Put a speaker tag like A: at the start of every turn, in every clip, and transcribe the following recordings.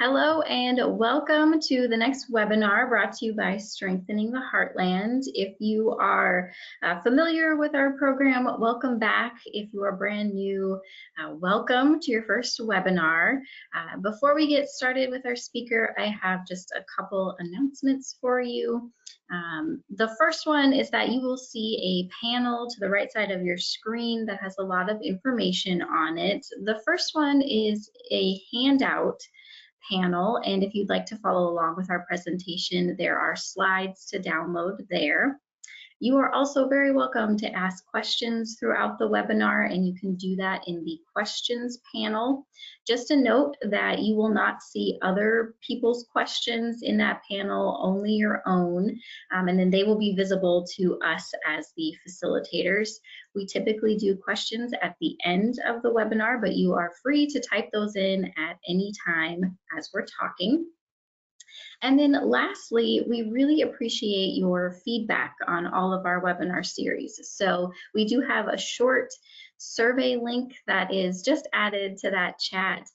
A: Hello and welcome to the next webinar brought to you by Strengthening the Heartland. If you are familiar with our program, welcome back. If you are brand new, welcome to your first webinar. Before we get started with our speaker, I have just a couple announcements for you. The first one is that you will see a panel to the right side of your screen that has a lot of information on it. The first one is a handout panel, and if you'd like to follow along with our presentation, there are slides to download there. You are also very welcome to ask questions throughout the webinar, and you can do that in the questions panel. Just a note that you will not see other people's questions in that panel, only your own, and then they will be visible to us as the facilitators. We typically do questions at the end of the webinar, but you are free to type those in at any time as we're talking. And then lastly, we really appreciate your feedback on all of our webinar series. So we do have a short survey link that is just added to that chat.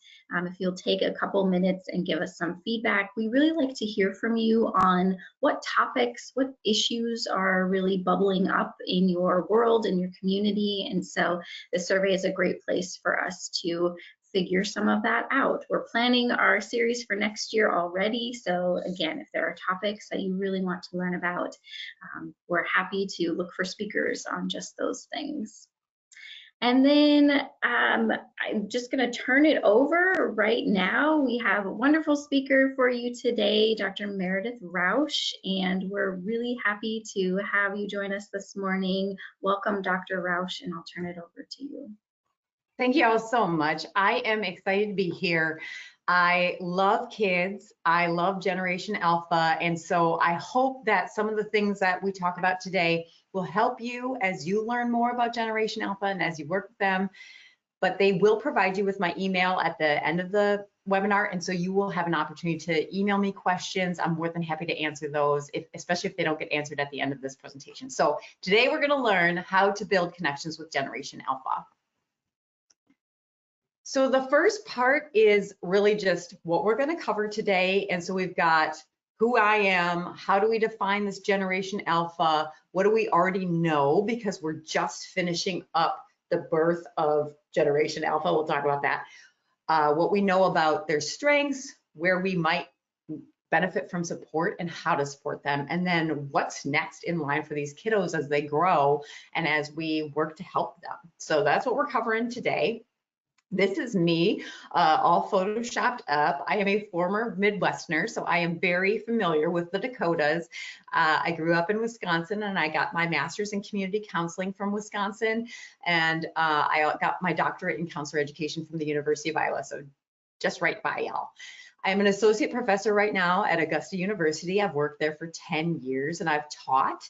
A: If you'll take a couple minutes and give us some feedback, we really like to hear from you on what topics, what issues are really bubbling up in your world, in your community. And so the survey is a great place for us to figure some of that out. We're planning our series for next year already. So again, if there are topics that you really want to learn about, we're happy to look for speakers on just those things. And then I'm just going to turn it over right now. We have a wonderful speaker for you today, Dr. Meredith Rausch, and we're really happy to have you join us this morning. Welcome, Dr. Rausch, and I'll turn it over to you.
B: Thank you all so much. I am excited to be here. I love kids. I love Generation Alpha. And so I hope that some of the things that we talk about today will help you as you learn more about Generation Alpha and as you work with them. But they will provide you with my email at the end of the webinar. And so you will have an opportunity to email me questions. I'm more than happy to answer those, especially if they don't get answered at the end of this presentation. So today we're going to learn how to build connections with Generation Alpha. So the first part is really just what we're going to cover today. And so we've got who I am, how do we define this Generation Alpha, what do we already know because we're just finishing up the birth of Generation Alpha. We'll talk about that. What we know about their strengths, where we might benefit from support and how to support them, and then what's next in line for these kiddos as they grow and as we work to help them. So that's what we're covering today. This is me, all photoshopped up. I am a former Midwesterner, so I am very familiar with the Dakotas. I grew up in Wisconsin, and I got my master's in community counseling from Wisconsin, and I got my doctorate in counselor education from the University of Iowa, so just right by y'all. I'm an associate professor right now at Augusta University. I've worked there for 10 years, and I've taught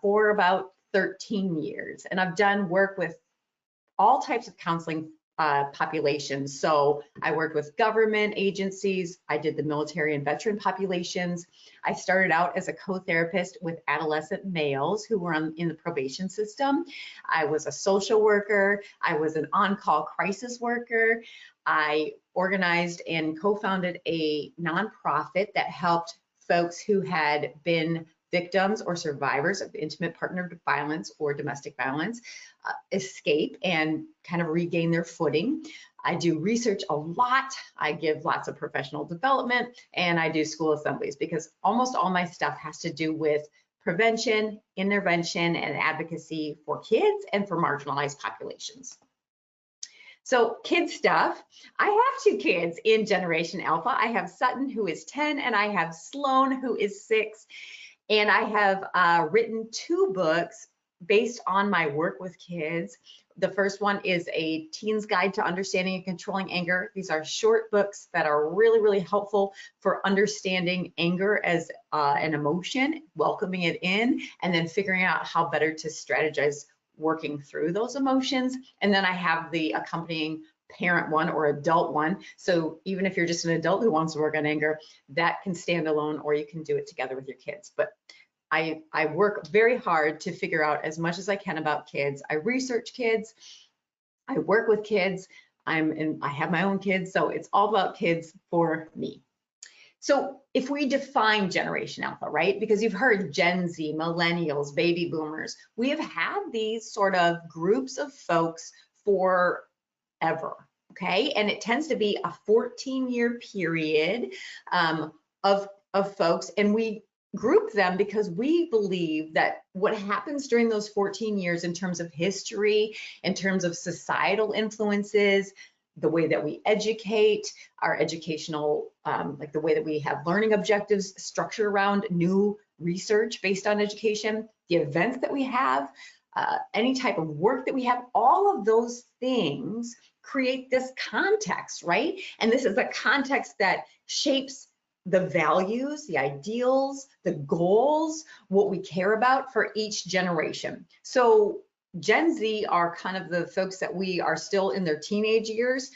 B: for about 13 years, and I've done work with all types of counseling populations. So I worked with government agencies. I did the military and veteran populations. I started out as a co-therapist with adolescent males who were in the probation system. I was a social worker. I was an on-call crisis worker. I organized and co-founded a nonprofit that helped folks who had been victims or survivors of intimate partner violence or domestic violence escape and kind of regain their footing. I do research a lot. I give lots of professional development, and I do school assemblies because almost all my stuff has to do with prevention, intervention, and advocacy for kids and for marginalized populations. So kid stuff, I have two kids in Generation Alpha. I have Sutton, who is 10, and I have Sloan, who is 6. And I have written 2 books based on my work with kids. The first one is a Teen's Guide to Understanding and Controlling Anger. These are short books that are really, really helpful for understanding anger as an emotion, welcoming it in, and then figuring out how better to strategize working through those emotions. And then I have the accompanying parent one or adult one. So even if you're just an adult who wants to work on anger, that can stand alone, or you can do it together with your kids. But I work very hard to figure out as much as I can about kids. I research kids, I work with kids, I have my own kids, so it's all about kids for me. So if we define Generation Alpha, right? Because you've heard Gen Z, millennials, baby boomers, we have had these sort of groups of folks forever, okay? And it tends to be a 14-year period of folks, and we group them because we believe that what happens during those 14 years in terms of history, in terms of societal influences, the way that we educate, our educational, like the way that we have learning objectives structured around new research based on education, the events that we have, any type of work that we have, all of those things create this context, right? And this is a context that shapes the values, the ideals, the goals, what we care about for each generation. So Gen Z are kind of the folks that we are still in their teenage years.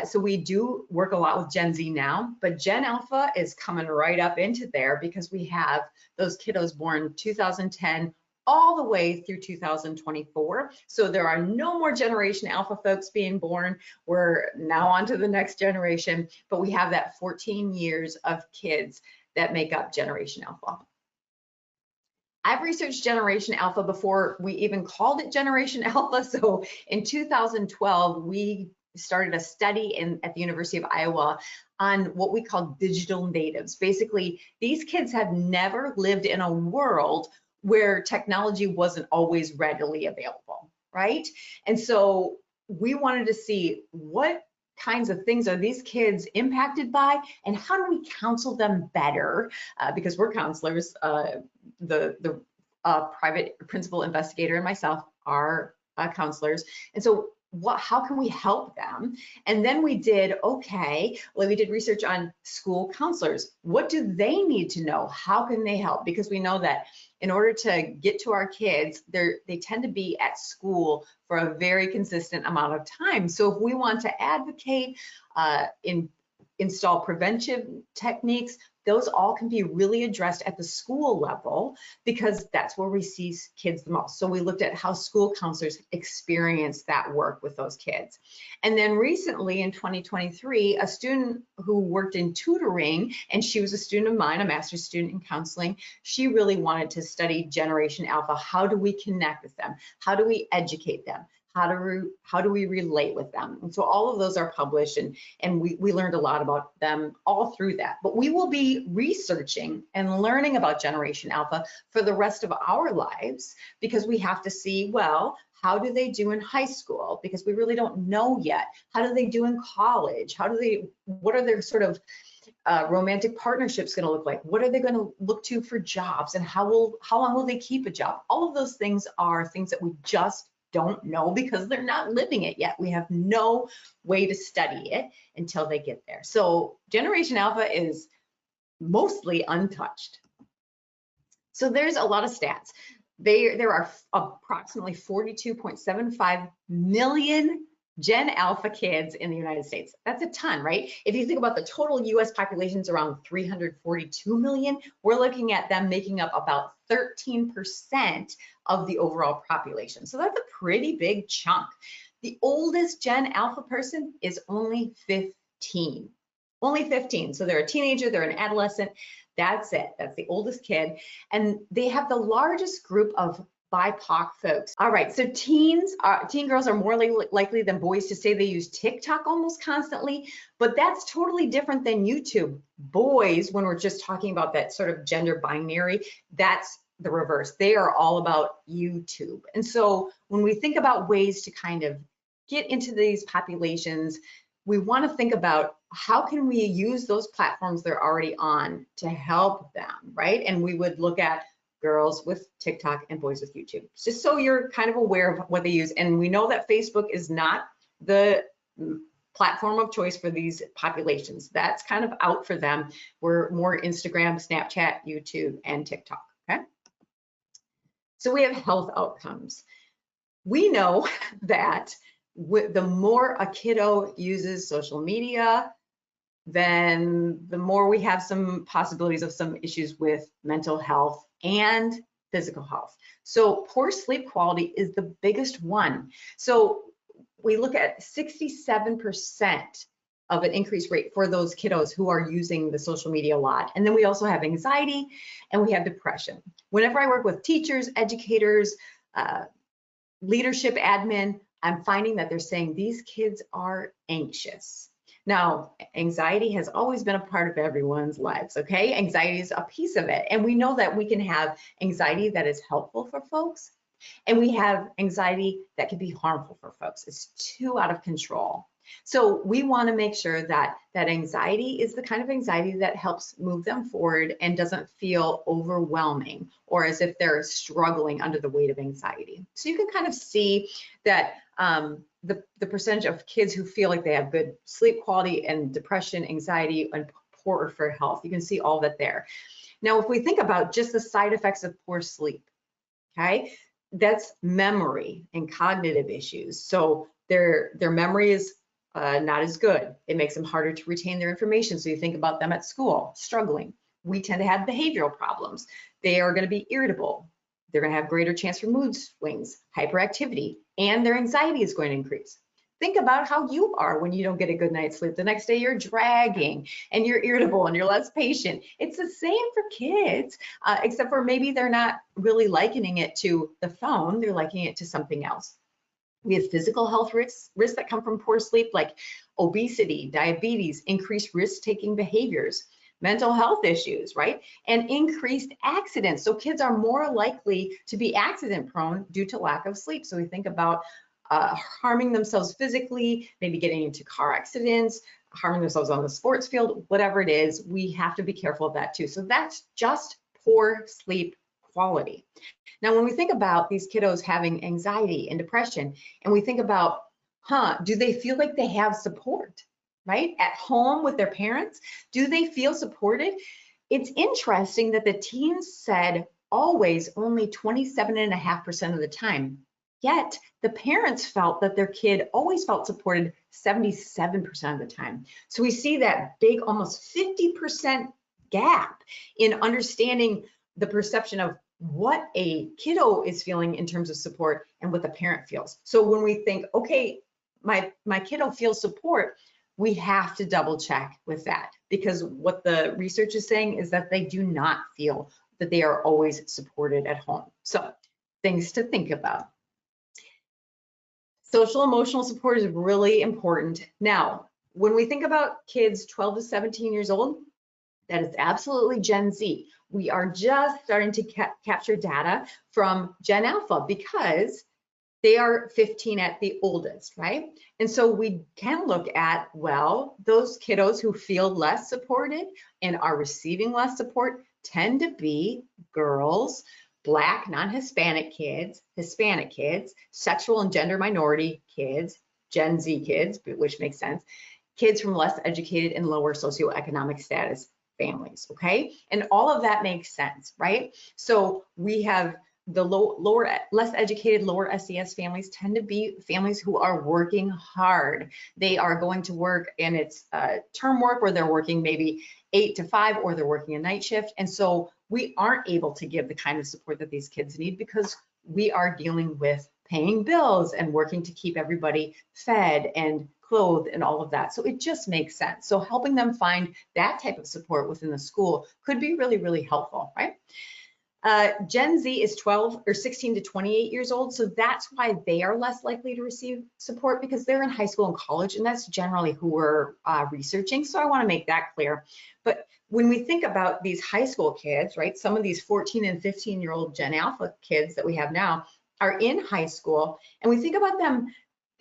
B: So we do work a lot with Gen Z now, but Gen Alpha is coming right up into there because we have those kiddos born 2010 all the way through 2024. So there are no more Generation Alpha folks being born. We're now on to the next generation, but we have that 14 years of kids that make up Generation Alpha. I've researched Generation Alpha before we even called it Generation Alpha. So in 2012, we started a study at the University of Iowa on what we call digital natives. Basically, these kids have never lived in a world where technology wasn't always readily available, right? And so we wanted to see what kinds of things are these kids impacted by, and how do we counsel them better? Because we're counselors, the private principal investigator and myself are counselors. And so how can we help them? And then we did research on school counselors. What do they need to know? How can they help? Because we know that in order to get to our kids, they tend to be at school for a very consistent amount of time. So if we want to advocate, install preventive techniques, those all can be really addressed at the school level because that's where we see kids the most. So we looked at how school counselors experience that work with those kids. And then recently in 2023, a student who worked in tutoring, and she was a student of mine, a master's student in counseling, she really wanted to study Generation Alpha. How do we connect with them? How do we educate them? How do we relate with them? And so all of those are published, and we learned a lot about them all through that. But we will be researching and learning about Generation Alpha for the rest of our lives because we have to see, well, how do they do in high school? Because we really don't know yet. How do they do in college? What are their sort of romantic partnerships going to look like? What are they going to look to for jobs? And how long will they keep a job? All of those things are things that we just don't know because they're not living it yet. We have no way to study it until they get there. So Generation Alpha is mostly untouched. So there's a lot of stats. There are approximately 42.75 million Gen Alpha kids in the United States. That's a ton, right? If you think about the total US population is around 342 million, we're looking at them making up about 13% of the overall population. So that's a pretty big chunk. The oldest Gen Alpha person is only 15. Only 15. So they're a teenager, they're an adolescent. That's it. That's the oldest kid. And they have the largest group of BIPOC folks. All right, so teen girls are more likely than boys to say they use TikTok almost constantly, but that's totally different than YouTube. Boys, when we're just talking about that sort of gender binary, that's the reverse. They are all about YouTube. And so when we think about ways to kind of get into these populations, we want to think about how can we use those platforms they're already on to help them, right? And we would look at girls with TikTok and boys with YouTube, just so you're kind of aware of what they use. And we know that Facebook is not the platform of choice for these populations. That's kind of out for them. We're more Instagram, Snapchat, YouTube, and TikTok, okay? So we have health outcomes. We know that the more a kiddo uses social media, then the more we have some possibilities of some issues with mental health and physical health. So poor sleep quality is the biggest one. So we look at 67% of an increased rate for those kiddos who are using the social media a lot. And then we also have anxiety and we have depression. Whenever I work with teachers, educators, leadership admin, I'm finding that they're saying these kids are anxious. Now, anxiety has always been a part of everyone's lives, okay? Anxiety is a piece of it. And we know that we can have anxiety that is helpful for folks, and we have anxiety that can be harmful for folks. It's too out of control. So we want to make sure that that anxiety is the kind of anxiety that helps move them forward and doesn't feel overwhelming or as if they're struggling under the weight of anxiety. So you can kind of see that the percentage of kids who feel like they have good sleep quality and depression, anxiety, and poor for health, you can see all that there. Now, if we think about just the side effects of poor sleep, okay, that's memory and cognitive issues. So their memory is not as good. It makes them harder to retain their information. So you think about them at school, struggling. We tend to have behavioral problems. They are going to be irritable. They're going to have greater chance for mood swings, hyperactivity, and their anxiety is going to increase. Think about how you are when you don't get a good night's sleep. The next day you're dragging and you're irritable and you're less patient. It's the same for kids, except for maybe they're not really likening it to the phone. They're likening it to something else. We have physical health risks that come from poor sleep, like obesity, diabetes, increased risk-taking behaviors, mental health issues, right? And increased accidents. So kids are more likely to be accident prone due to lack of sleep. So we think about harming themselves physically, maybe getting into car accidents, harming themselves on the sports field, whatever it is, we have to be careful of that too. So that's just poor sleep quality. Now, when we think about these kiddos having anxiety and depression, and we think about, do they feel like they have support, right? At home with their parents, do they feel supported? It's interesting that the teens said always only 27.5% of the time, yet the parents felt that their kid always felt supported 77% of the time. So we see that big, almost 50% gap in understanding the perception of what a kiddo is feeling in terms of support and what the parent feels. So when we think, okay, my kiddo feels support, we have to double check with that, because what the research is saying is that they do not feel that they are always supported at home. So things to think about. Social emotional support is really important. Now, when we think about kids 12 to 17 years old, that is absolutely Gen Z. We are just starting to capture data from Gen Alpha because they are 15 at the oldest, right? And so we can look at, well, those kiddos who feel less supported and are receiving less support tend to be girls, Black, non-Hispanic kids, Hispanic kids, sexual and gender minority kids, Gen Z kids, which makes sense, kids from less educated and lower socioeconomic status families, okay? And all of that makes sense, right? So we have the less educated, lower SES families tend to be families who are working hard. They are going to work, and it's term work where they're working maybe 8 to 5, or they're working a night shift. And so we aren't able to give the kind of support that these kids need because we are dealing with paying bills and working to keep everybody fed and clothed and all of that. So it just makes sense. So helping them find that type of support within the school could be really, really helpful, right? Gen Z is 16 to 28 years old. So that's why they are less likely to receive support, because they're in high school and college, and that's generally who we're researching. So I want to make that clear. But when we think about these high school kids, right, some of these 14 and 15-year-old Gen Alpha kids that we have now are in high school, and we think about them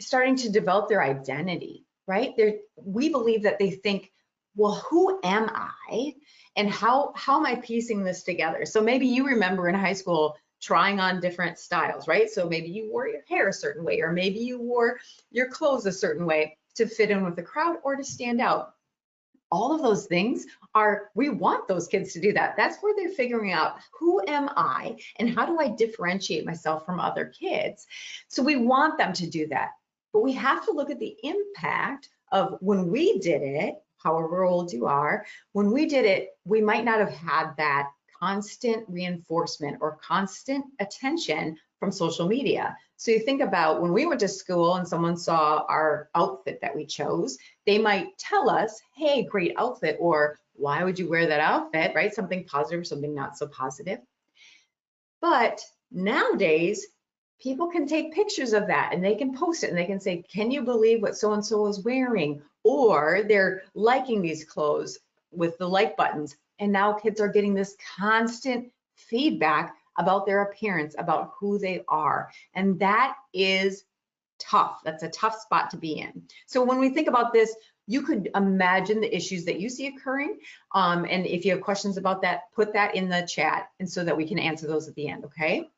B: starting to develop their identity, right? We believe that they think, well, who am I? And how am I piecing this together? So maybe you remember in high school trying on different styles, right? So maybe you wore your hair a certain way, or maybe you wore your clothes a certain way to fit in with the crowd or to stand out. All of those things we want those kids to do that. That's where they're figuring out, who am I and how do I differentiate myself from other kids? So we want them to do that. But we have to look at the impact of when we did it, however old you are, when we did it, we might not have had that constant reinforcement or constant attention from social media. So you think about when we went to school and someone saw our outfit that we chose, they might tell us, hey, great outfit, or why would you wear that outfit, right? Something positive, something not so positive. But nowadays, people can take pictures of that and they can post it and they can say, can you believe what so-and-so is wearing? Or they're liking these clothes with the like buttons. And now kids are getting this constant feedback about their appearance, about who they are. And that is tough. That's a tough spot to be in. So when we think about this, you could imagine the issues that you see occurring. And if you have questions about that, put that in the chat and so that we can answer those at the end, okay?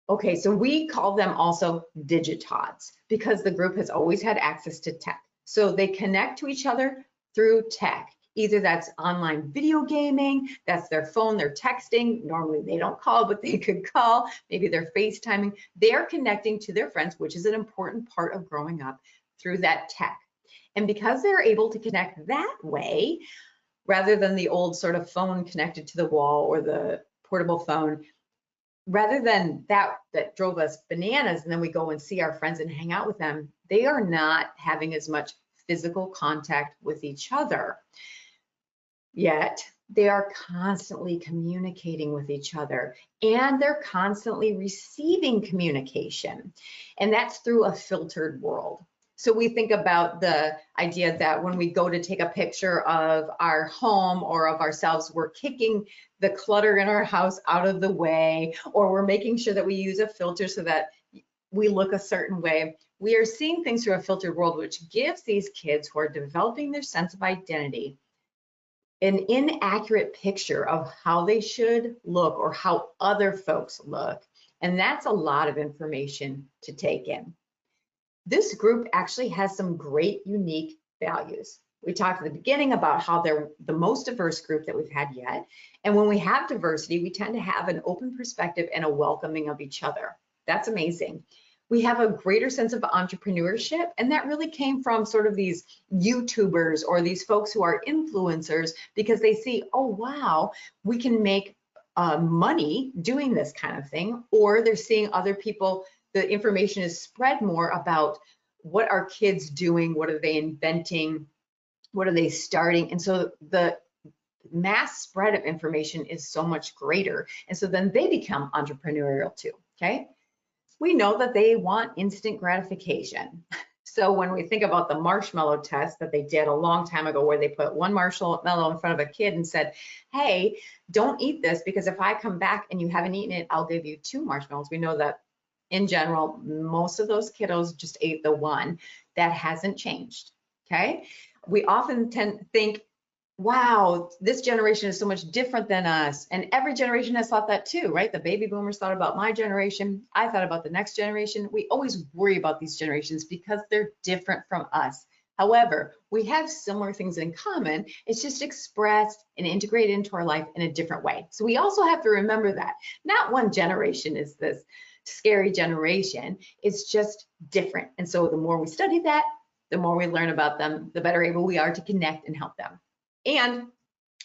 B: Okay, so we call them also digitods because the group has always had access to tech. So they connect to each other through tech. Either that's online video gaming, that's their phone, they're texting. Normally they don't call, but they could call. Maybe they're FaceTiming. They're connecting to their friends, which is an important part of growing up through that tech. And because they're able to connect that way, rather than the old sort of phone connected to the wall or the portable phone, rather than that drove us bananas and then we go and see our friends and hang out with them, they are not having as much physical contact with each other. Yet they are constantly communicating with each other and they're constantly receiving communication. And that's through a filtered world. So we think about the idea that when we go to take a picture of our home or of ourselves, we're kicking the clutter in our house out of the way, or we're making sure that we use a filter so that we look a certain way. We are seeing things through a filtered world, which gives these kids who are developing their sense of identity an inaccurate picture of how they should look or how other folks look. And that's a lot of information to take in. This group actually has some great unique values. We talked at the beginning about how they're the most diverse group that we've had yet. And when we have diversity, we tend to have an open perspective and a welcoming of each other. That's amazing. We have a greater sense of entrepreneurship, and that really came from sort of these YouTubers or these folks who are influencers because they see, oh, wow, we can make money doing this kind of thing, or they're seeing other people. The information is spread more about what are kids doing, what are they inventing, what are they starting, and so the mass spread of information is so much greater, and so then they become entrepreneurial too, okay? We know that they want instant gratification. So when we think about the marshmallow test that they did a long time ago, where they put one marshmallow in front of a kid and said, hey, don't eat this because if I come back and you haven't eaten it, I'll give you 2 marshmallows. We know that in general, most of those kiddos just ate the one. That hasn't changed, okay? We often tend to think, wow, this generation is so much different than us. And every generation has thought that too, right? The baby boomers thought about my generation. I thought about the next generation. We always worry about these generations because they're different from us. However, we have similar things in common. It's just expressed and integrated into our life in a different way. So we also have to remember that not one generation is this scary generation. It's just different. And so the more we study that, the more we learn about them, the better able we are to connect and help them. And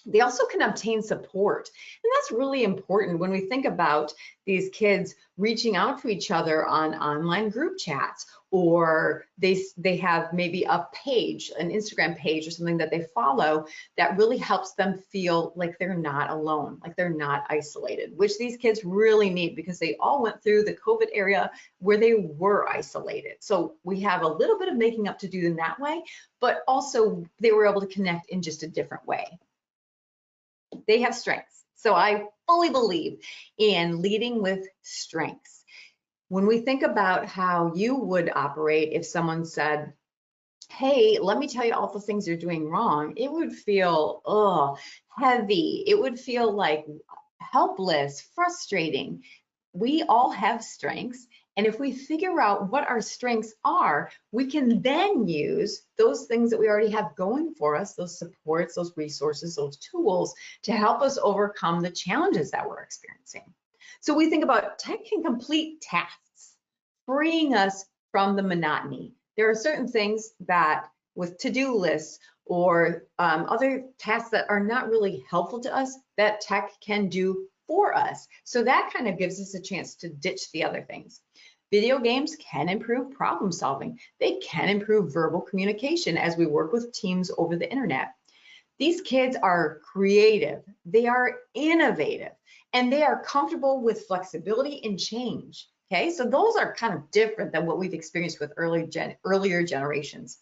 B: they also can obtain support. And that's really important when we think about these kids reaching out to each other on online group chats, or they have maybe a page, an Instagram page or something that they follow that really helps them feel like they're not alone, like they're not isolated, which these kids really need because they all went through the COVID era where they were isolated. So we have a little bit of making up to do in that way, but also they were able to connect in just a different way. They have strengths. So I fully believe in leading with strengths. When we think about how you would operate if someone said, hey, let me tell you all the things you're doing wrong, it would feel heavy. It would feel like helpless, frustrating. We all have strengths. And if we figure out what our strengths are, we can then use those things that we already have going for us, those supports, those resources, those tools to help us overcome the challenges that we're experiencing. So we think about tech can complete tasks, freeing us from the monotony. There are certain things that with to-do lists or other tasks that are not really helpful to us that tech can do for us. So that kind of gives us a chance to ditch the other things. Video games can improve problem solving. They can improve verbal communication as we work with teams over the internet. These kids are creative, they are innovative, and they are comfortable with flexibility and change. Okay, so those are kind of different than what we've experienced with earlier generations.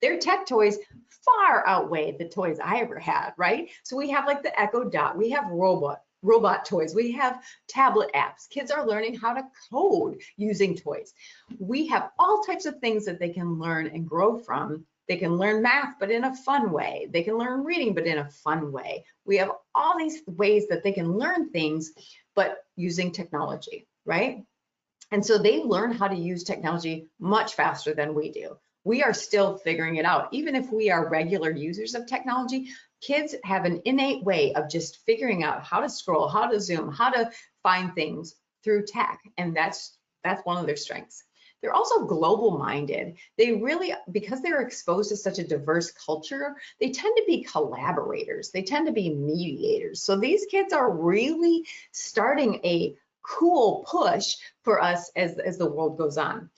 B: Their tech toys far outweigh the toys I ever had, right? So we have like the Echo Dot, we have robot toys, we have tablet apps. Kids are learning how to code using toys. We have all types of things that they can learn and grow from. They can learn math, but in a fun way. They can learn reading, but in a fun way. We have all these ways that they can learn things, but using technology, right? And so they learn how to use technology much faster than we do. We are still figuring it out. Even if we are regular users of technology, kids have an innate way of just figuring out how to scroll, how to zoom, how to find things through tech. And that's one of their strengths. They're also global minded. They really, because they're exposed to such a diverse culture, they tend to be collaborators. They tend to be mediators. So these kids are really starting a cool push for us as the world goes on.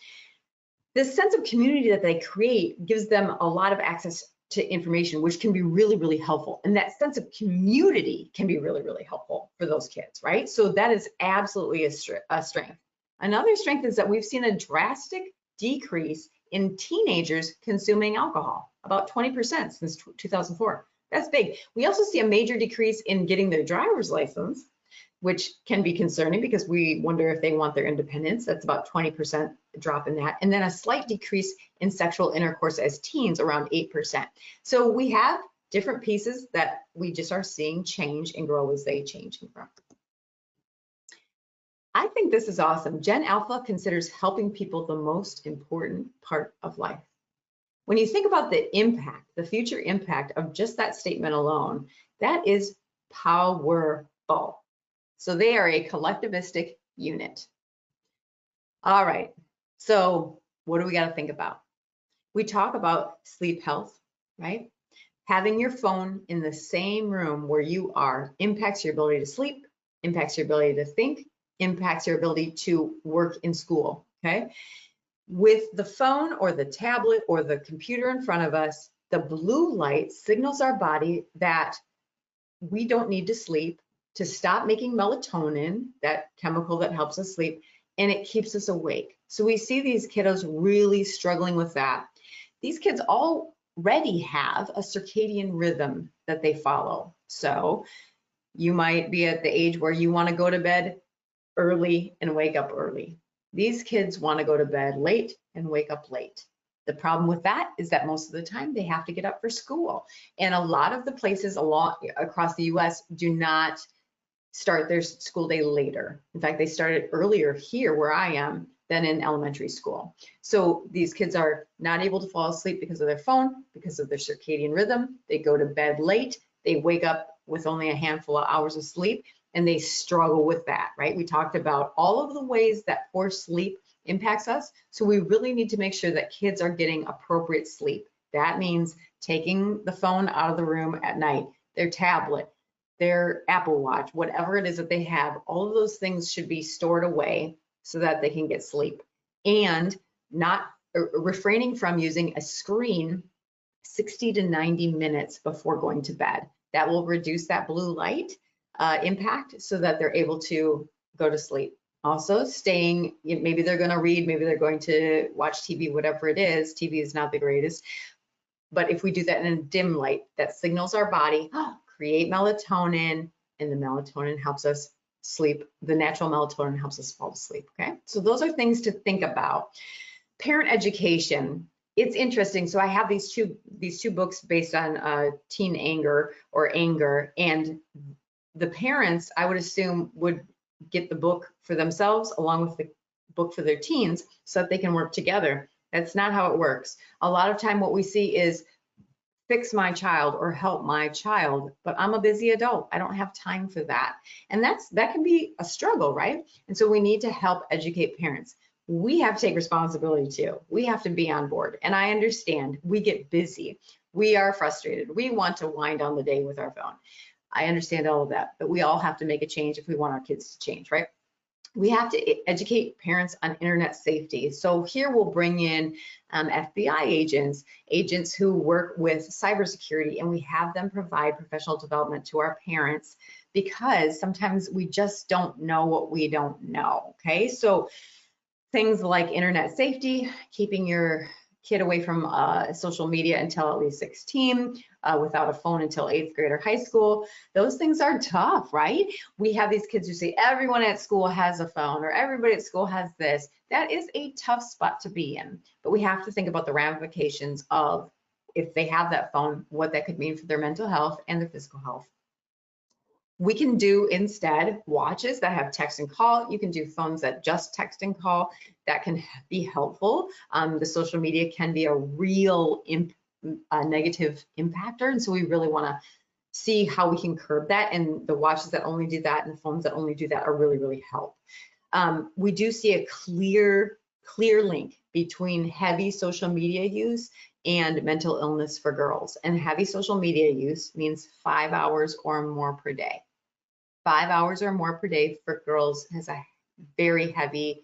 B: This sense of community that they create gives them a lot of access to information, which can be really, really helpful. And that sense of community can be really, really helpful for those kids, right? So that is absolutely a strength. Another strength is that we've seen a drastic decrease in teenagers consuming alcohol, about 20% since 2004. That's big. We also see a major decrease in getting their driver's license, which can be concerning because we wonder if they want their independence. That's about 20% drop in that. And then a slight decrease in sexual intercourse as teens, around 8%. So we have different pieces that we just are seeing change and grow as they change and grow. I think this is awesome. Gen Alpha considers helping people the most important part of life. When you think about the impact, the future impact of just that statement alone, that is powerful. So they are a collectivistic unit. All right, so what do we got to think about? We talk about sleep health, right? Having your phone in the same room where you are impacts your ability to sleep, impacts your ability to think, impacts your ability to work in school, okay? With the phone or the tablet or the computer in front of us, the blue light signals our body that we don't need to sleep, to stop making melatonin, that chemical that helps us sleep, and it keeps us awake. So we see these kiddos really struggling with that. These kids already have a circadian rhythm that they follow. So you might be at the age where you want to go to bed early and wake up early. These kids want to go to bed late and wake up late. The problem with that is that most of the time they have to get up for school. And a lot of the places across the US do not start their school day later. In fact, they started earlier here where I am than in elementary school. So these kids are not able to fall asleep because of their phone, because of their circadian rhythm. They go to bed late. They wake up with only a handful of hours of sleep, and they struggle with that, right? We talked about all of the ways that poor sleep impacts us. So we really need to make sure that kids are getting appropriate sleep. That means taking the phone out of the room at night, their tablet, their Apple Watch, whatever it is that they have, all of those things should be stored away so that they can get sleep. And not refraining from using a screen 60 to 90 minutes before going to bed. That will reduce that blue light impact so that they're able to go to sleep. Also staying, maybe they're going to read, maybe they're going to watch TV, whatever it is. TV is not the greatest. But if we do that in a dim light, that signals our body, create melatonin, and the melatonin helps us sleep. The natural melatonin helps us fall asleep, okay? So those are things to think about. Parent education. It's interesting. So I have these two books based on teen anger or anger, and the parents, I would assume, would get the book for themselves along with the book for their teens so that they can work together. That's not how it works. A lot of time what we see is fix my child or help my child, but I'm a busy adult. I don't have time for that. And that can be a struggle, right? And so we need to help educate parents. We have to take responsibility too. We have to be on board. And I understand we get busy. We are frustrated. We want to wind down the day with our phone. I understand all of that, but we all have to make a change if we want our kids to change, right? We have to educate parents on internet safety. So here we'll bring in FBI agents who work with cybersecurity, and we have them provide professional development to our parents because sometimes we just don't know what we don't know, okay? So things like internet safety, keeping your kid away from social media until at least 16, without a phone until 8th grade or high school. Those things are tough, right? We have these kids who say everyone at school has a phone or everybody at school has this. That is a tough spot to be in, but we have to think about the ramifications of if they have that phone, what that could mean for their mental health and their physical health. We can do instead watches that have text and call. You can do phones that just text and call. That can be helpful. The social media can be a real negative impactor, and so we really want to see how we can curb that. And the watches that only do that and phones that only do that are really, really help. We do see a clear link between heavy social media use and mental illness for girls. And heavy social media use means 5 hours or more per day. 5 hours or more per day for girls has a very heavy,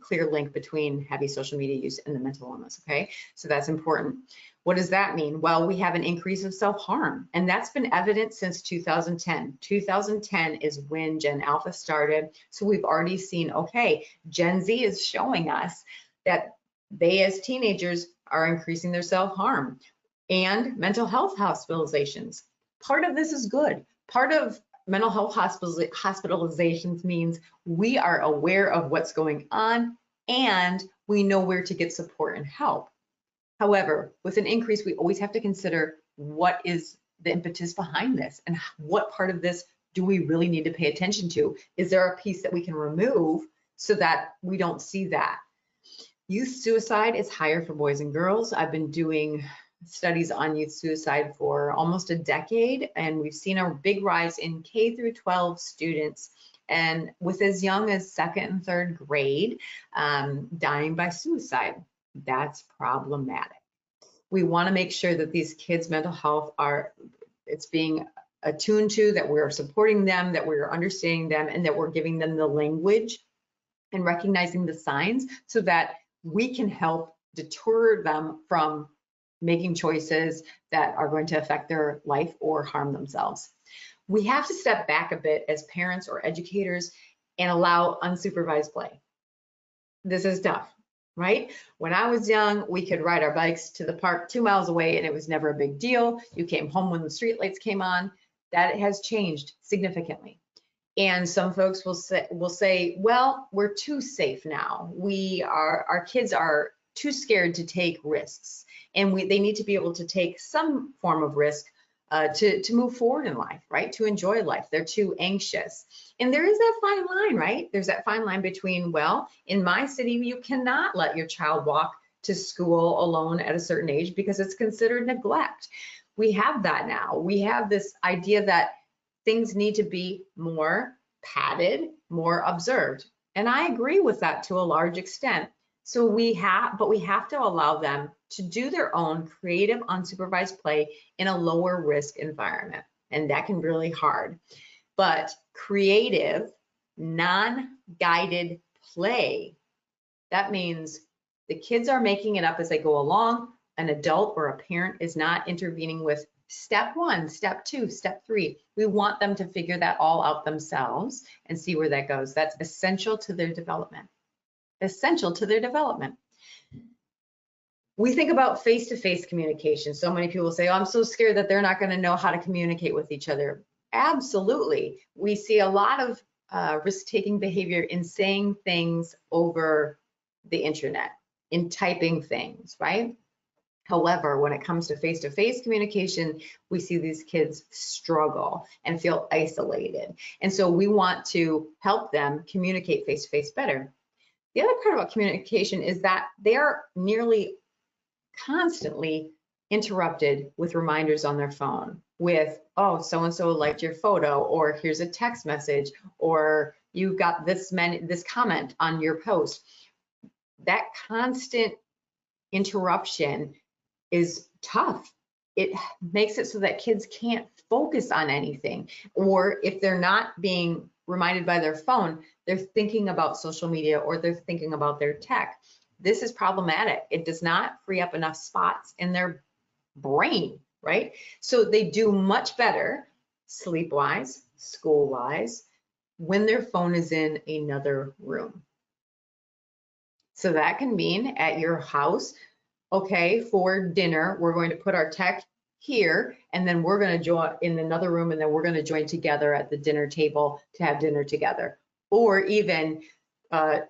B: clear link between heavy social media use and the mental illness, okay? So that's important. What does that mean? Well, we have an increase of self-harm, and that's been evident since 2010. 2010 is when Gen Alpha started, so we've already seen, okay, Gen Z is showing us that they as teenagers are increasing their self-harm and mental health hospitalizations. Part of this is good. Part of mental health hospitalizations means we are aware of what's going on and we know where to get support and help. However, with an increase, we always have to consider what is the impetus behind this and what part of this do we really need to pay attention to? Is there a piece that we can remove so that we don't see that? Youth suicide is higher for boys and girls. I've been doing studies on youth suicide for almost a decade, and we've seen a big rise in K through 12 students, and with as young as 2nd and 3rd grade, dying by suicide. That's problematic. We want to make sure that these kids' mental health it's being attuned to, that we're supporting them, that we're understanding them, and that we're giving them the language and recognizing the signs so that we can help deter them from making choices that are going to affect their life or harm themselves. We have to step back a bit as parents or educators and allow unsupervised play. This is tough, right? When I was young, we could ride our bikes to the park 2 miles away and it was never a big deal. You came home when the street lights came on. That has changed significantly. And some folks will say, well, we're too safe now. Our kids are too scared to take risks, and they need to be able to take some form of risk to move forward in life, right? To enjoy life. They're too anxious. And there is that fine line, right? There's that fine line between, well, in my city, you cannot let your child walk to school alone at a certain age because it's considered neglect. We have that now. We have this idea that things need to be more padded, more observed. And I agree with that to a large extent. So we have to allow them to do their own creative, unsupervised play in a lower risk environment. And that can be really hard. But creative, non-guided play, that means the kids are making it up as they go along. An adult or a parent is not intervening with step 1, step 2, step 3. We want them to figure that all out themselves and see where that goes. That's essential to their development. Essential to their development. We think about face-to-face communication. So many people say, oh, I'm so scared that they're not going to know how to communicate with each other. Absolutely. We see a lot of risk-taking behavior in saying things over the internet, in typing things, right? However, when it comes to face-to-face communication, we see these kids struggle and feel isolated. And so we want to help them communicate face-to-face better. The other part about communication is that they are nearly constantly interrupted with reminders on their phone with, oh, so-and-so liked your photo, or here's a text message, or you got this comment on your post. That constant interruption is tough. it makes it so that kids can't focus on anything. Or if they're not being reminded by their phone, they're thinking about social media or they're thinking about their tech. This is problematic. It does not free up enough spots in their brain, right? So they do much better sleep-wise, school-wise, when their phone is in another room. So that can mean at your house, okay, for dinner, we're going to put our tech here, and then we're going to join in another room, and then we're going to join together at the dinner table to have dinner together. Or even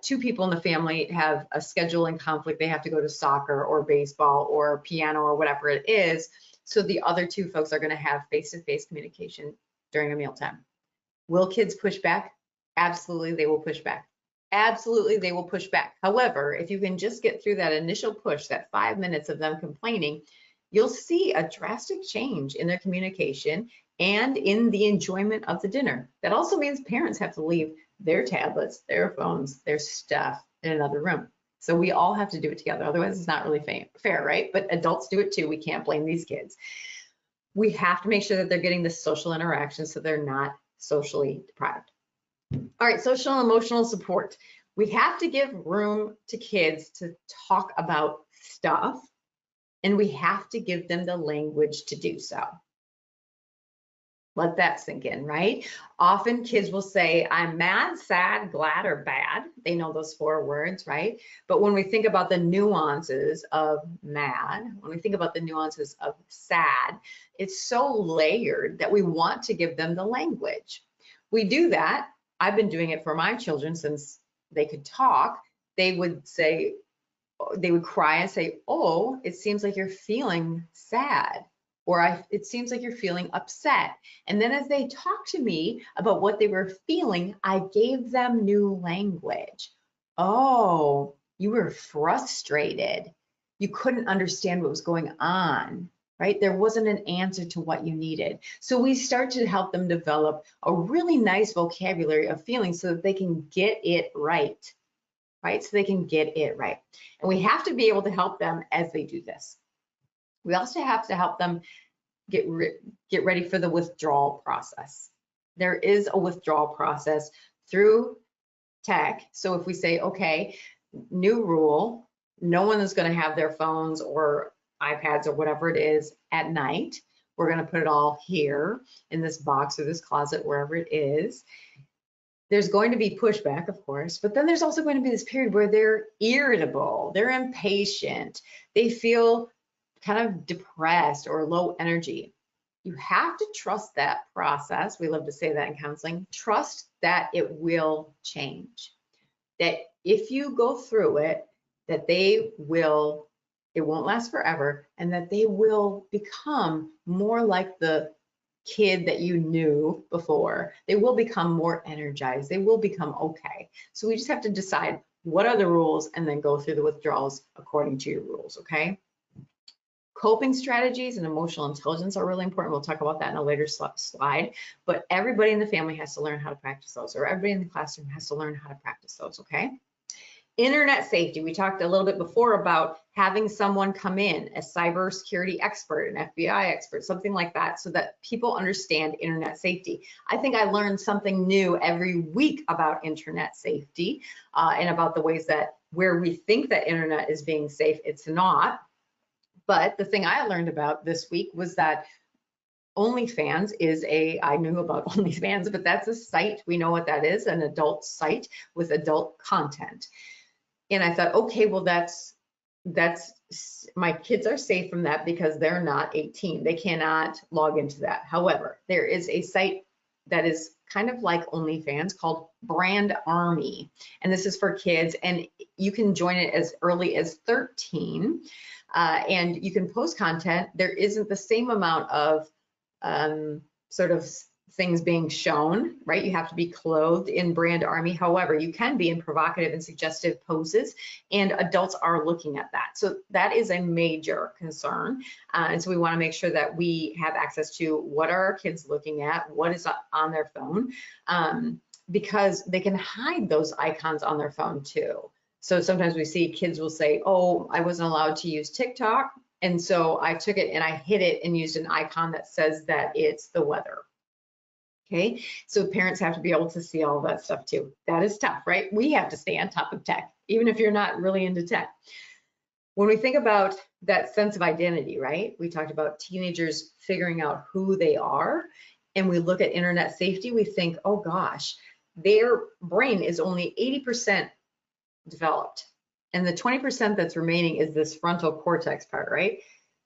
B: two people in the family have a scheduling conflict. They have to go to soccer or baseball or piano or whatever it is. So the other two folks are going to have face-to-face communication during a mealtime. Will kids push back? Absolutely, they will push back. Absolutely, they will push back. However, if you can just get through that initial push, that 5 minutes of them complaining, you'll see a drastic change in their communication and in the enjoyment of the dinner. That also means parents have to leave their tablets, their phones, their stuff in another room. So we all have to do it together. Otherwise, it's not really fair, right? But adults do it too. We can't blame these kids. We have to make sure that they're getting the social interaction so they're not socially deprived. All right, social and emotional support. We have to give room to kids to talk about stuff, and we have to give them the language to do so. Let that sink in, right? Often kids will say, I'm mad, sad, glad, or bad. They know those 4 words, right? But when we think about the nuances of mad, when we think about the nuances of sad, it's so layered that we want to give them the language. We do that. I've been doing it for my children since they could talk. They would say, they would cry and say, oh, it seems like you're feeling sad, or it seems like you're feeling upset. And then as they talked to me about what they were feeling, I gave them new language. Oh, you were frustrated. You couldn't understand what was going on, right? There wasn't an answer to what you needed. So we start to help them develop a really nice vocabulary of feelings so that they can get it right, right? So they can get it right. And we have to be able to help them as they do this. We also have to help them get ready for the withdrawal process. There is a withdrawal process through tech. So if we say, okay, new rule, no one is going to have their phones or iPads or whatever it is at night. We're going to put it all here in this box or this closet, wherever it is. There's going to be pushback, of course, but then there's also going to be this period where they're irritable, they're impatient, they feel kind of depressed or low energy. You have to trust that process. We love to say that in counseling. Trust that it will change. That if you go through it, that it won't last forever, and that they will become more like the kid that you knew before. They will become more energized. They will become okay. So we just have to decide what are the rules and then go through the withdrawals according to your rules, okay? Coping strategies and emotional intelligence are really important. We'll talk about that in a later slide, but everybody in the family has to learn how to practice those, or everybody in the classroom has to learn how to practice those, okay? Internet safety. We talked a little bit before about having someone come in, a cybersecurity expert, an FBI expert, something like that, so that people understand internet safety. I think I learn something new every week about internet safety and about the ways that where we think that internet is being safe, it's not. But the thing I learned about this week was that OnlyFans is I knew about OnlyFans, but that's a site, we know what that is, an adult site with adult content. And I thought, okay, well, that's my kids are safe from that because they're not 18. They cannot log into that. However, there is a site that is kind of like OnlyFans called Brand Army. And this is for kids, and you can join it as early as 13. And you can post content. There isn't the same amount of sort of things being shown, right? You have to be clothed in Brand Army. However, you can be in provocative and suggestive poses, and adults are looking at that. So that is a major concern. And so we want to make sure that we have access to what are our kids looking at, what is on their phone, because they can hide those icons on their phone too. So sometimes we see kids will say, oh, I wasn't allowed to use TikTok. And so I took it and I hid it and used an icon that says that it's the weather. Okay, so parents have to be able to see all that stuff too. That is tough, right? We have to stay on top of tech, even if you're not really into tech. When we think about that sense of identity, right? We talked about teenagers figuring out who they are, and we look at internet safety, we think, oh gosh, their brain is only 80% developed. And the 20% that's remaining is this frontal cortex part, right?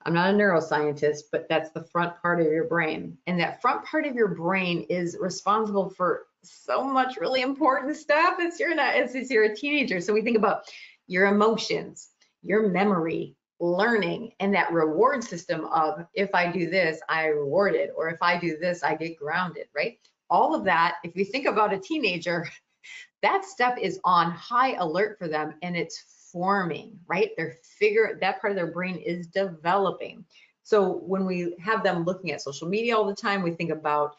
B: I'm not a neuroscientist, but that's the front part of your brain. And that front part of your brain is responsible for so much really important stuff as you're a teenager. So we think about your emotions, your memory, learning, and that reward system of if I do this, I rewarded, or if I do this, I get grounded, right? All of that, if you think about a teenager, that stuff is on high alert for them, and it's forming, right? That part of their brain is developing. So when we have them looking at social media all the time, we think about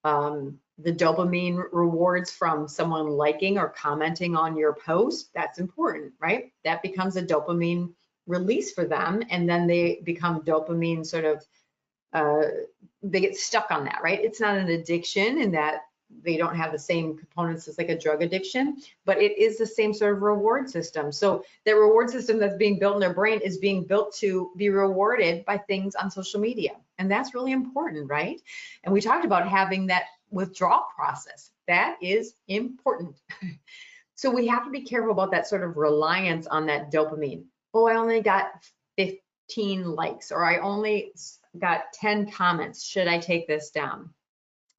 B: the dopamine rewards from someone liking or commenting on your post. That's important, right? That becomes a dopamine release for them, and then they become dopamine sort of, they get stuck on that, right? It's not an addiction in that they don't have the same components as like a drug addiction, but it is the same sort of reward system. So the reward system that's being built in their brain is being built to be rewarded by things on social media. And that's really important, right? And we talked about having that withdrawal process. That is important. So we have to be careful about that sort of reliance on that dopamine. Oh, I only got 15 likes, or I only got 10 comments. Should I take this down?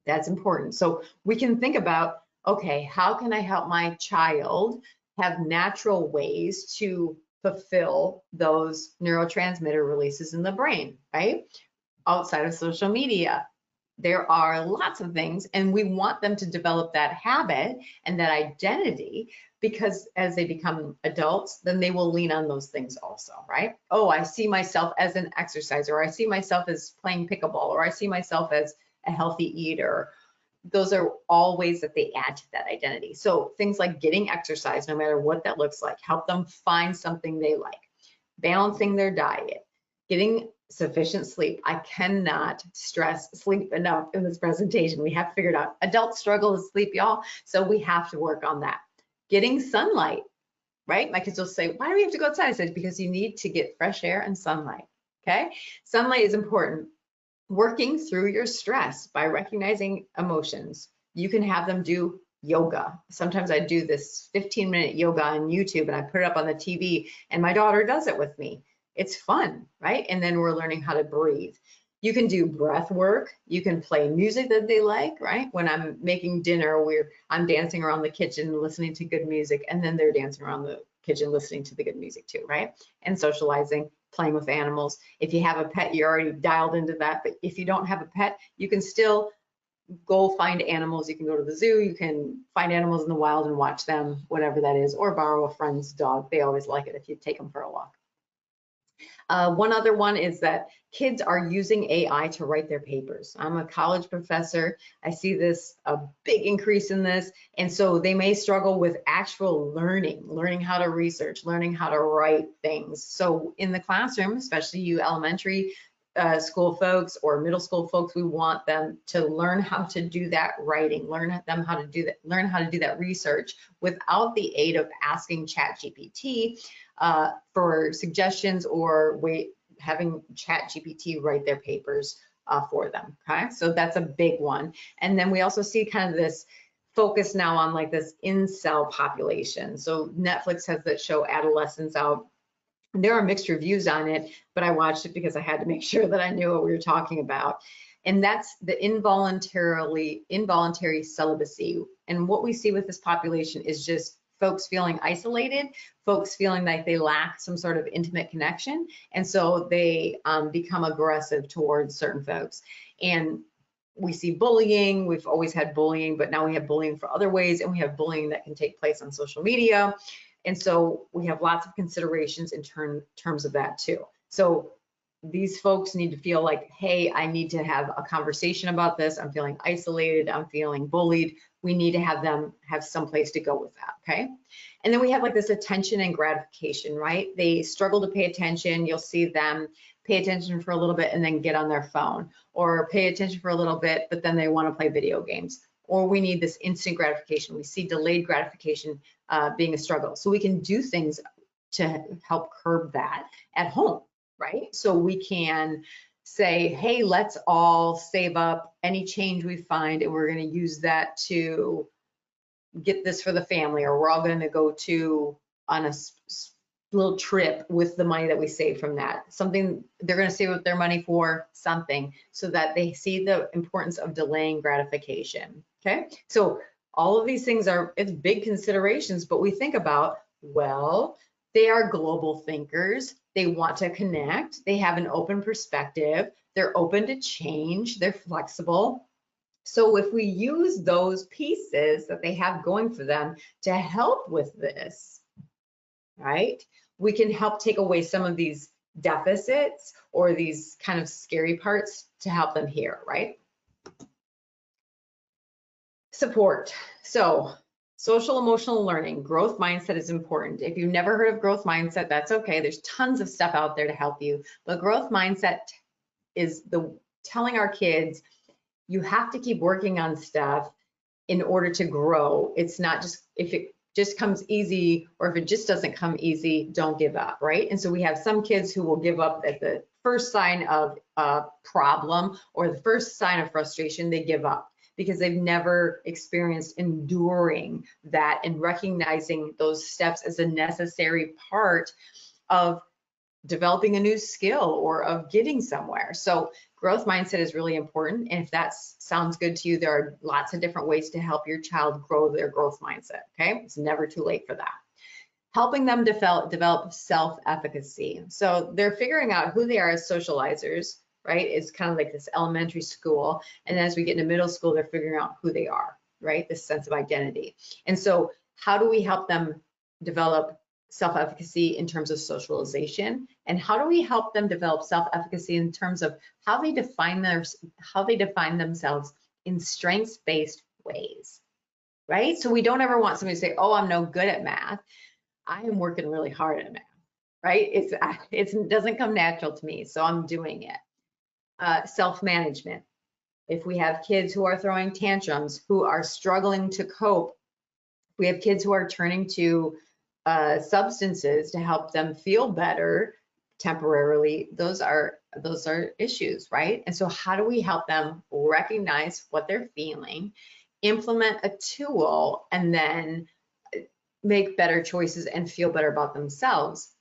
B: That's important. So we can think about, okay, how can I help my child have natural ways to fulfill those neurotransmitter releases in the brain, right? Outside of social media. There are lots of things, and we want them to develop that habit and that identity, because as they become adults, then they will lean on those things also, right? Oh, I see myself as an exerciser, or I see myself as playing pickleball, or I see myself as a healthy eater. Those are all ways that they add to that identity. So things like getting exercise, no matter what that looks like, help them find something they like, balancing their diet, getting sufficient sleep. I cannot stress sleep enough in this presentation. We have to figure it out. Adults struggle with sleep, y'all, so we have to work on that. Getting sunlight, right? My kids will say, why do we have to go outside? I said, because you need to get fresh air and sunlight, okay? Sunlight is important. Working through your stress by recognizing emotions. You can have them do yoga. Sometimes I do this 15-minute yoga on YouTube and I put it up on the TV, and my daughter does it with me. It's fun, right? And then we're learning how to breathe. You can do breath work. You can play music that they like, right? When I'm making dinner, I'm dancing around the kitchen listening to good music, and then they're dancing around the kitchen listening to the good music too, right? And socializing, playing with animals. If you have a pet, you're already dialed into that. But if you don't have a pet, you can still go find animals. You can go to the zoo, you can find animals in the wild and watch them, whatever that is, or borrow a friend's dog. They always like it if you take them for a walk. One other one is that kids are using AI to write their papers. I'm a college professor. I see a big increase in this. And so they may struggle with actual learning how to research, learning how to write things. So in the classroom, especially you elementary school folks or middle school folks, we want them to learn how to do that writing, learn how to do that research without the aid of asking ChatGPT for suggestions or having ChatGPT write their papers for them, okay? So that's a big one. And then we also see kind of this focus now on like this incel population. So Netflix has that show Adolescence out. There are mixed reviews on it, but I watched it because I had to make sure that I knew what we were talking about. And that's the involuntary celibacy. And what we see with this population is just folks feeling isolated, folks feeling like they lack some sort of intimate connection. And so they become aggressive towards certain folks. And we see bullying. We've always had bullying, but now we have bullying for other ways, and we have bullying that can take place on social media. And so we have lots of considerations in terms of that too. So these folks need to feel like, hey, I need to have a conversation about this. I'm feeling isolated. I'm feeling bullied. We need to have them have some place to go with that, okay? And then we have like this attention and gratification, right? They struggle to pay attention. You'll see them pay attention for a little bit and then get on their phone, or pay attention for a little bit, but then they want to play video games, or we need this instant gratification. We see delayed gratification being a struggle. So we can do things to help curb that at home, right? So we can say, hey, let's all save up any change we find, and we're going to use that to get this for the family, or we're all going to go to on a little trip with the money that we save from that. Something they're going to save up their money for, something, so that they see the importance of delaying gratification. Okay, so all of these things it's big considerations, but we think about, well, they are global thinkers. They want to connect. They have an open perspective. They're open to change. They're flexible. So if we use those pieces that they have going for them to help with this, right, we can help take away some of these deficits or these kind of scary parts to help them here, right? Support. So social emotional learning, growth mindset is important. If you've never heard of growth mindset, that's okay. There's tons of stuff out there to help you. But growth mindset is telling our kids, you have to keep working on stuff in order to grow. It's not just, if it just comes easy, or if it just doesn't come easy, don't give up, right? And so we have some kids who will give up at the first sign of a problem or the first sign of frustration, they give up, because they've never experienced enduring that and recognizing those steps as a necessary part of developing a new skill or of getting somewhere. So growth mindset is really important. And if that sounds good to you, there are lots of different ways to help your child grow their growth mindset, okay? It's never too late for that. Helping them develop self-efficacy. So they're figuring out who they are as socializers, right? It's kind of like this elementary school. And as we get into middle school, they're figuring out who they are, right? This sense of identity. And so how do we help them develop self-efficacy in terms of socialization? And how do we help them develop self-efficacy in terms of how they define themselves in strengths-based ways, right? So we don't ever want somebody to say, oh, I'm no good at math. I am working really hard at math, right? It doesn't come natural to me, so I'm doing it. Self-management. If we have kids who are throwing tantrums, who are struggling to cope, we have kids who are turning to substances to help them feel better temporarily, those are issues, right? And so how do we help them recognize what they're feeling, implement a tool, and then make better choices and feel better about themselves?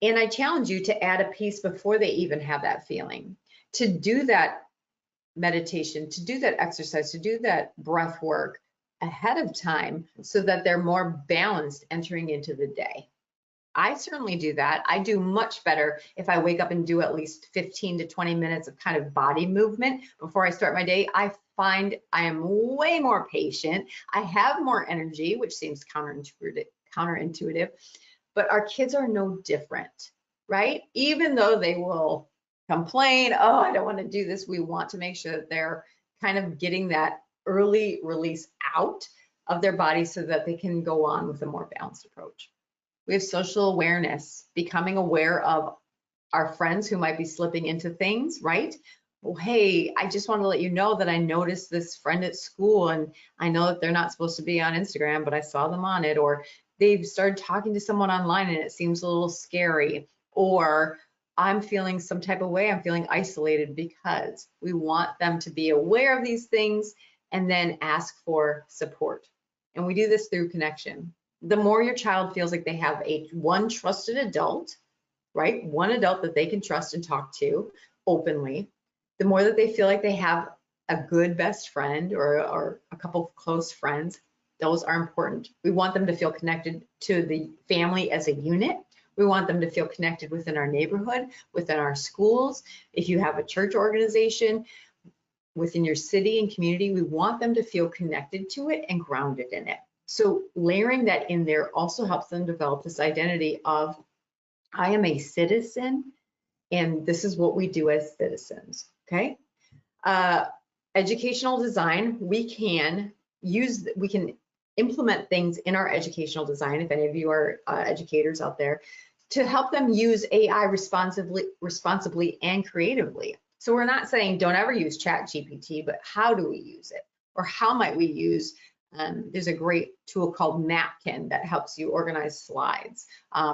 B: And I challenge you to add a piece before they even have that feeling, to do that meditation, to do that exercise, to do that breath work ahead of time so that they're more balanced entering into the day. I certainly do that. I do much better if I wake up and do at least 15 to 20 minutes of kind of body movement before I start my day. I find I am way more patient. I have more energy, which seems counterintuitive, but our kids are no different, right? Even though they will complain, oh, I don't want to do this, we want to make sure that they're kind of getting that early release out of their body so that they can go on with a more balanced approach. We have social awareness, becoming aware of our friends who might be slipping into things, right? Well, hey, I just want to let you know that I noticed this friend at school, and I know that they're not supposed to be on Instagram, but I saw them on it, or they've started talking to someone online and it seems a little scary, or I'm feeling some type of way, I'm feeling isolated, because we want them to be aware of these things and then ask for support. And we do this through connection. The more your child feels like they have one trusted adult, right? One adult that they can trust and talk to openly, the more that they feel like they have a good best friend or a couple of close friends, those are important. We want them to feel connected to the family as a unit. We want them to feel connected within our neighborhood, within our schools. If you have a church organization, within your city and community, we want them to feel connected to it and grounded in it. So layering that in there also helps them develop this identity of, I am a citizen, and this is what we do as citizens, okay? Educational design, we can implement things in our educational design, if any of you are educators out there, to help them use AI responsibly and creatively. So we're not saying don't ever use ChatGPT, but how do we use it? Or how might we use, there's a great tool called Napkin that helps you organize slides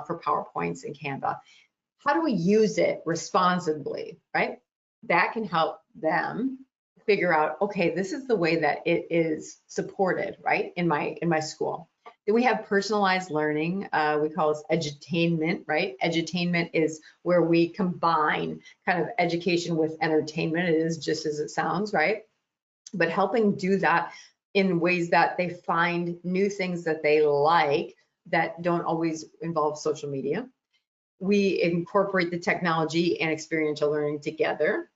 B: for PowerPoints and Canva. How do we use it responsibly, right? That can help them figure out, okay, this is the way that it is supported, right, in my school. Then we have personalized learning. We call this edutainment, right? Edutainment is where we combine kind of education with entertainment. It is just as it sounds, right? But helping do that in ways that they find new things that they like that don't always involve social media. We incorporate the technology and experiential learning together.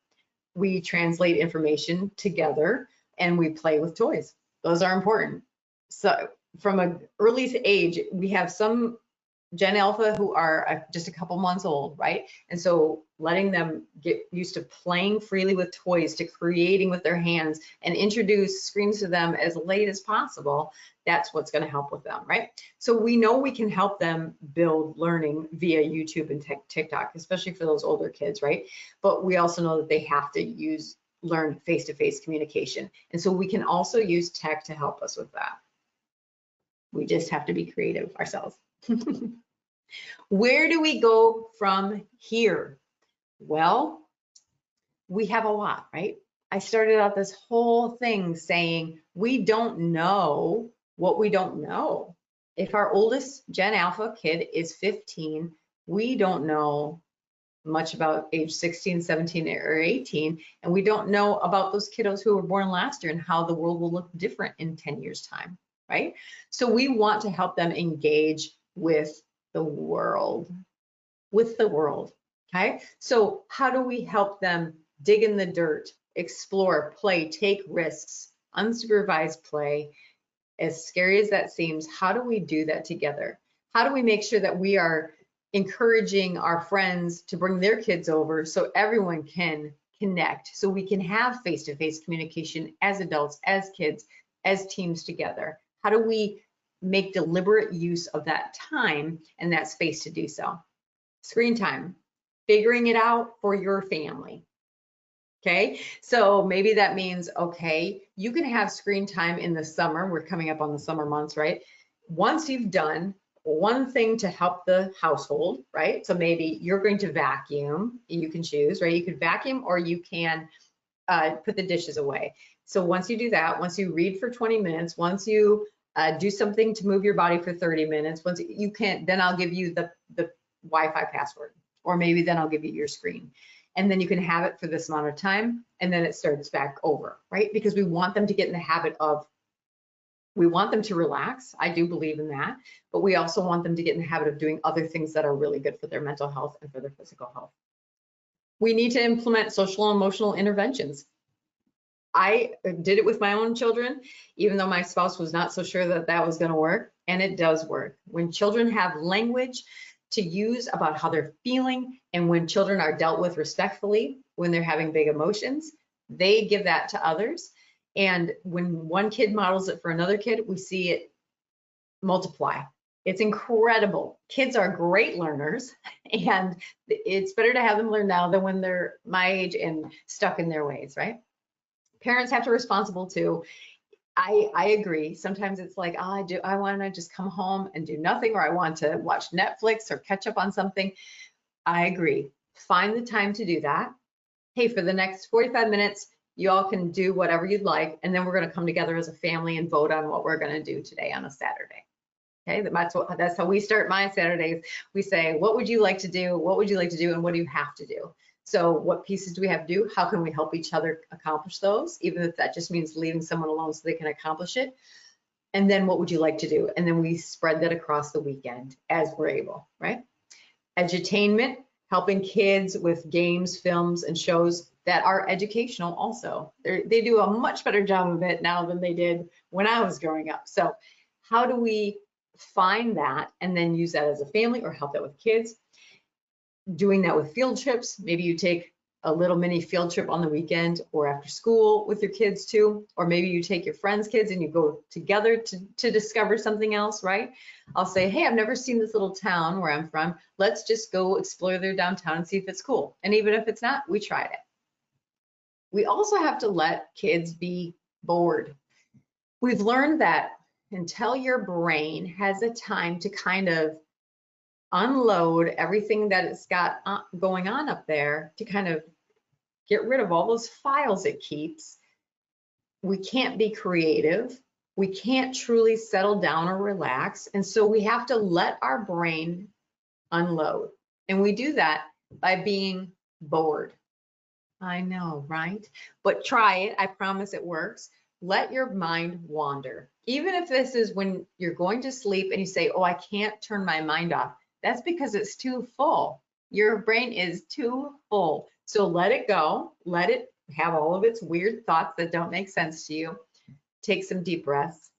B: We translate information together, and we play with toys. Those are important. So from an early age, we have some Gen Alpha who are just a couple months old, right? And so letting them get used to playing freely with toys, to creating with their hands, and introduce screens to them as late as possible, that's what's going to help with them, right? So we know we can help them build learning via YouTube and TikTok, especially for those older kids, right? But we also know that they have to learn face-to-face communication. And so we can also use tech to help us with that. We just have to be creative ourselves. Where do we go from here? Well, we have a lot, right? I started out this whole thing saying we don't know what we don't know. If our oldest Gen Alpha kid is 15, we don't know much about age 16, 17, or 18, and we don't know about those kiddos who were born last year and how the world will look different in 10 years' time, right? So we want to help them engage with the world, okay? So how do we help them dig in the dirt, explore, play, take risks, unsupervised play? As scary as that seems, how do we do that together? How do we make sure that we are encouraging our friends to bring their kids over so everyone can connect, so we can have face-to-face communication as adults, as kids, as teams together? How do we make deliberate use of that time and that space to do so? Screen time, figuring it out for your family. Okay, so maybe that means, okay, you can have screen time in the summer. We're coming up on the summer months, right? Once you've done one thing to help the household, right? So maybe you're going to vacuum, you can choose, right? You could vacuum or you can put the dishes away. So once you do that, once you read for 20 minutes, once you do something to move your body for 30 minutes, once you can, then I'll give you the Wi-Fi password, or maybe then I'll give you your screen. And then you can have it for this amount of time, and then it starts back over, right? Because we want them to get in the habit of, we want them to relax. I do believe in that, but we also want them to get in the habit of doing other things that are really good for their mental health and for their physical health. We need to implement social and emotional interventions. I did it with my own children, even though my spouse was not so sure that that was going to work, and it does work. When children have language to use about how they're feeling, and when children are dealt with respectfully, when they're having big emotions, they give that to others. And when one kid models it for another kid, we see it multiply. It's incredible. Kids are great learners, and it's better to have them learn now than when they're my age and stuck in their ways, right? Parents have to be responsible too. I agree. Sometimes it's like, oh, I want to just come home and do nothing, or I want to watch Netflix or catch up on something. I agree. Find the time to do that. Hey, for the next 45 minutes, you all can do whatever you'd like, and then we're going to come together as a family and vote on what we're going to do today on a Saturday. Okay, that's how we start my Saturdays. We say, what would you like to do? What would you like to do? And what do you have to do? So what pieces do we have to do? How can we help each other accomplish those, even if that just means leaving someone alone so they can accomplish it? And then what would you like to do? And then we spread that across the weekend as we're able, right? Edutainment, helping kids with games, films, and shows that are educational also. They do a much better job of it now than they did when I was growing up. So how do we find that and then use that as a family or help that with kids? Doing that with field trips. Maybe you take a little mini field trip on the weekend or after school with your kids too, or maybe you take your friends' kids and you go together to discover something else, right? I'll say, hey, I've never seen this little town where I'm from. Let's just go explore their downtown and see if it's cool. And even if it's not, we tried it. We also have to let kids be bored. We've learned that until your brain has a time to kind of unload everything that it's got going on up there, to kind of get rid of all those files it keeps, we can't be creative. We can't truly settle down or relax. And so we have to let our brain unload. And we do that by being bored. I know, right? But try it. I promise it works. Let your mind wander. Even if this is when you're going to sleep and you say, oh, I can't turn my mind off. That's because it's too full. Your brain is too full. So let it go. Let it have all of its weird thoughts that don't make sense to you. Take some deep breaths.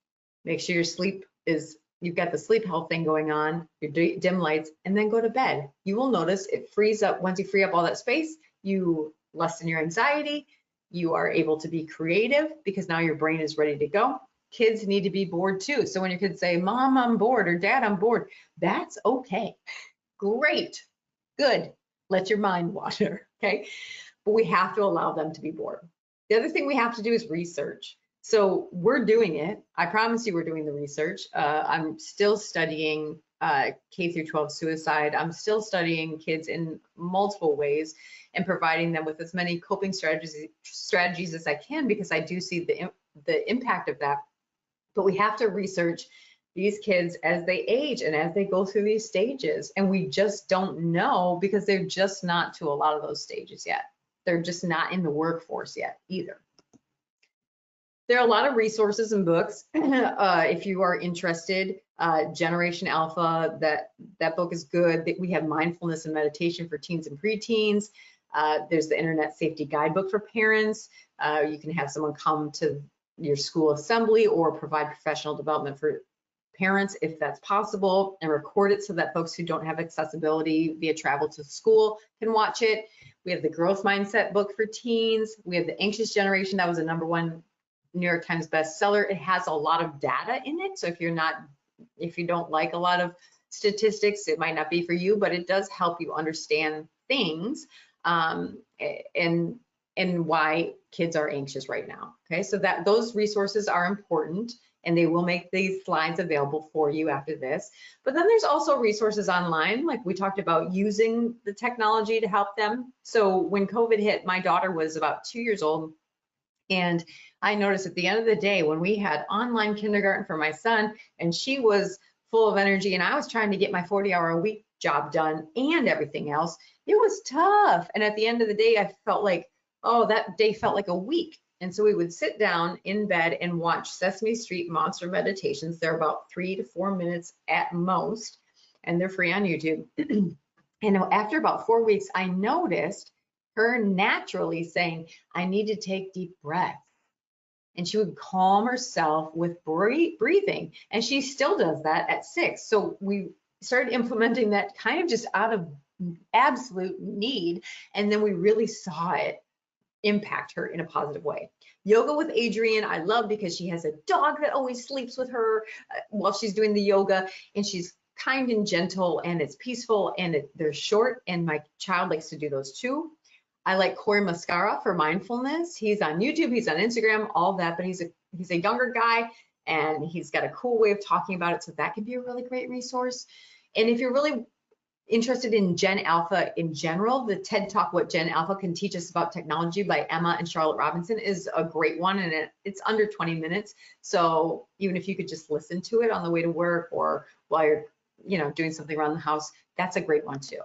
B: Make sure your sleep is, you've got the sleep health thing going on, your dim lights, and then go to bed. You will notice it frees up. Once you free up all that space, you lessen your anxiety. You are able to be creative because now your brain is ready to go. Kids need to be bored too. So when your kids say, Mom, I'm bored, or Dad, I'm bored, that's okay. Great, good. Let your mind wander, okay? But we have to allow them to be bored. The other thing we have to do is research. So we're doing it. I promise you we're doing the research. I'm still studying K through 12 suicide. I'm still studying kids in multiple ways and providing them with as many coping strategies as I can, because I do see the impact of that. But we have to research these kids as they age and as they go through these stages. And we just don't know because they're just not to a lot of those stages yet. They're just not in the workforce yet either. There are a lot of resources and books. If you are interested, Generation Alpha, that book is good. We have mindfulness and meditation for teens and preteens. There's the Internet Safety Guidebook for parents. You can have someone come to your school assembly or provide professional development for parents if that's possible, and record it so that folks who don't have accessibility via travel to school can watch it. We have the Growth Mindset book for teens. We have the Anxious Generation. That was a #1 New York Times bestseller. It has a lot of data in it. So if you don't like a lot of statistics, it might not be for you, but it does help you understand things and why kids are anxious right now. Okay, so those resources are important, and they will make these slides available for you after this. But then there's also resources online, like we talked about using the technology to help them. So when COVID hit, my daughter was about 2 years old, and I noticed at the end of the day, when we had online kindergarten for my son, and she was full of energy, and I was trying to get my 40-hour-a-week job done and everything else, it was tough. And at the end of the day, I felt like, oh, that day felt like a week. And so we would sit down in bed and watch Sesame Street Monster Meditations. They're about 3 to 4 minutes at most, and they're free on YouTube. And after about 4 weeks, I noticed her naturally saying, I need to take deep breaths. And she would calm herself with breathing. And she still does that at 6. So we started implementing that kind of just out of absolute need. And then we really saw it impact her in a positive way. Yoga with Adrienne, I love, because she has a dog that always sleeps with her while she's doing the yoga, and she's kind and gentle, and it's peaceful, and they're short, and my child likes to do those too. I like Corey Mascara for mindfulness. He's on YouTube, he's on Instagram, all that, but he's a younger guy, and he's got a cool way of talking about it, so that could be a really great resource. And if you're really interested in Gen Alpha in general, the TED Talk, What Gen Alpha Can Teach Us About Technology by Emma and Charlotte Robinson is a great one, and it's under 20 minutes. So even if you could just listen to it on the way to work or while you're doing something around the house, that's a great one too.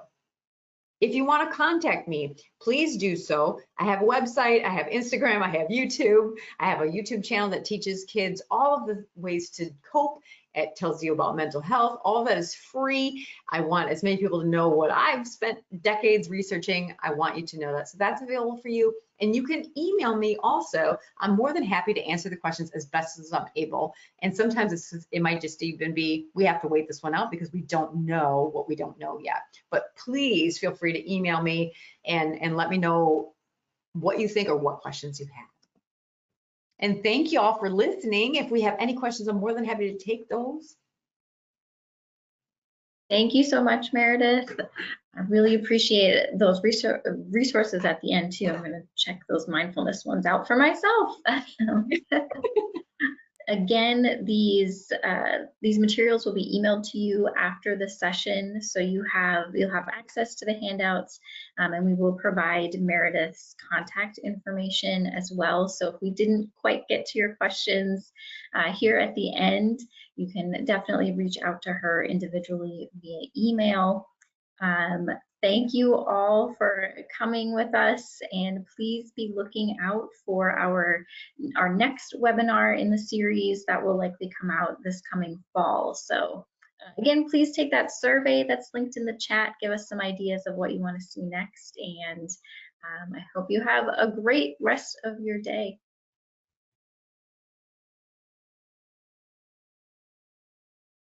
B: If you want to contact me, please do so. I have a website, I have Instagram, I have YouTube. I have a YouTube channel that teaches kids all of the ways to cope. It tells you about mental health. All of that is free. I want as many people to know what I've spent decades researching. I want you to know that. So that's available for you. And you can email me also. I'm more than happy to answer the questions as best as I'm able. And sometimes it might just even be, we have to wait this one out because we don't know what we don't know yet. But please feel free to email me and let me know what you think or what questions you have. And thank you all for listening. If we have any questions, I'm more than happy to take those.
A: Thank you so much, Meredith. I really appreciate those resources at the end too. I'm going to check those mindfulness ones out for myself. Again, these materials will be emailed to you after the session, so you'll have access to the handouts, and we will provide Meredith's contact information as well. So if we didn't quite get to your questions here at the end, you can definitely reach out to her individually via email. Thank you all for coming with us, and please be looking out for our next webinar in the series that will likely come out this coming fall. So again, please take that survey that's linked in the chat, give us some ideas of what you want to see next, and I hope you have a great rest of your day.